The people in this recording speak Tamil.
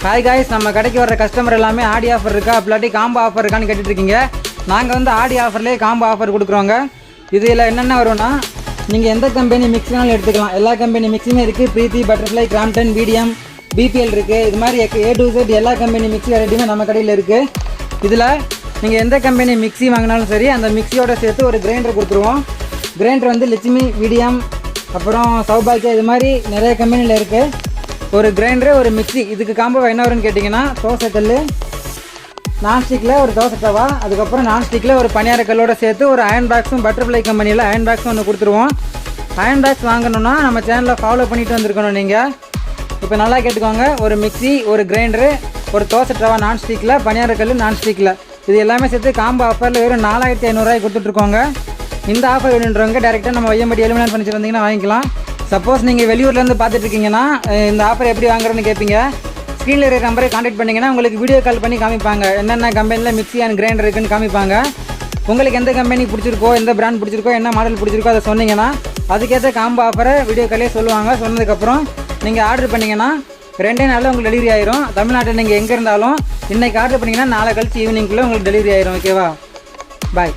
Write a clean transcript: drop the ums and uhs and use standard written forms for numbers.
ஹாய் காய்ஸ், நம்ம கடைக்கு வர கஸ்டமர் எல்லாமே ஆடி ஆஃபர் இருக்கா இல்லாட்டி காம்போ ஆஃபர் இருக்கான்னு கேட்டுட்ருக்கீங்க. நாங்கள் வந்து ஆடி ஆஃபர்லேயே காம்போ ஆஃபர் கொடுக்குறோங்க. இதில் என்னென்ன வரும்னா, நீங்கள் எந்த கம்பெனி மிக்ஸ் வேணாலும் எடுத்துக்கலாம். எல்லா கம்பெனி மிக்ஸுமே இருக்குது. பிரீத்தி, பட்டர்ஃப்ளை, கிராம்டன், பிடிஎம், பிபிஎல் இருக்குது. இது மாதிரி A to Z எல்லா கம்பெனி மிக்ஸி வெரைட்டியுமே நம்ம கடையில் இருக்குது. இதில் நீங்கள் எந்த கம்பெனி மிக்ஸி வாங்கினாலும் சரி, அந்த மிக்ஸியோட சேர்த்து ஒரு கிரைண்டர் கொடுத்துருவோம். கிரைண்டர் வந்து லட்சுமி, பிடிஎம், அப்புறம் சௌபாக்கியா, இது மாதிரி நிறைய கம்பெனியில் இருக்குது. ஒரு கிரைண்டரு, ஒரு மிக்ஸி. இதுக்கு காம்போ என்ன வரும்னு கேட்டிங்கன்னா, தோசை கல், நான்ஸ்டிக்கில் ஒரு தோசை தவா, அதுக்கப்புறம் நான்ஸ்டிக்கில் ஒரு பனியார கல்லோடு சேர்த்து ஒரு அயன் பாக்ஸும் பட்டர்ஃப்ளை கம்பெனியில் அயன் பாக்ஸும் ஒன்று கொடுத்துருவோம். அயன் பாக்ஸ் வாங்கணுன்னா நம்ம சேனலில் ஃபாலோ பண்ணிட்டு வந்துருக்கணும். நீங்கள் இப்போ நல்லா கேட்டுக்கோங்க. ஒரு மிக்ஸி, ஒரு கிரைண்டரு, ஒரு தோசை தவா நான்ஸ்டிக்கில், பனியார கல் நான்ஸ்டிக்கில், இது எல்லாமே சேர்த்து காம்போ ஆஃபரில் வெறும் 4500 கொடுத்துட்ருக்கோங்க. இந்த ஆஃபர் வேணுன்றவங்க டேரெக்டாக நம்ம வையம்படி எலிமினேட் பண்ணி வந்தீங்கன்னா வாங்கிக்கலாம். சப்போஸ் நீங்கள் வெளியூர்லேருந்து பார்த்துட்ருக்கீங்கன்னா இந்த ஆஃபர் எப்படி வாங்குறதுன்னு கேட்பீங்க. ஸ்க்ரீனில் இருக்கிற நம்பரை கான்டாக்ட் பண்ணிங்கன்னா உங்களுக்கு வீடியோ கால் பண்ணி காமிப்பாங்க. என்னென்ன கம்பெனியில் மிக்ஸி அண்ட் கிரைண்டர் இருக்குன்னு காமிப்பாங்க. உங்களுக்கு எந்த கம்பெனி பிடிச்சிருக்கோ, எந்த பிராண்ட் பிடிச்சிருக்கோ, என்ன மாடல் பிடிச்சிருக்கோ அதை சொன்னீங்கன்னா அதுக்கேற்ற காம்போ ஆஃபரை வீடியோ காலே சொல்லுவாங்க. சொன்னதுக்கப்புறம் நீங்கள் ஆர்டர் பண்ணிங்கன்னா 2 நாளில் உங்களுக்கு டெலிவரி ஆயிரும். தமிழ்நாட்டில் நீங்கள் எங்கே இருந்தாலும் இன்றைக்கி ஆர்டர் பண்ணிங்கன்னா நாளை கழிச்சு ஈவினிங்குள்ளே உங்களுக்கு டெலிவரி ஆயிரும். ஓகேவா? பாய்.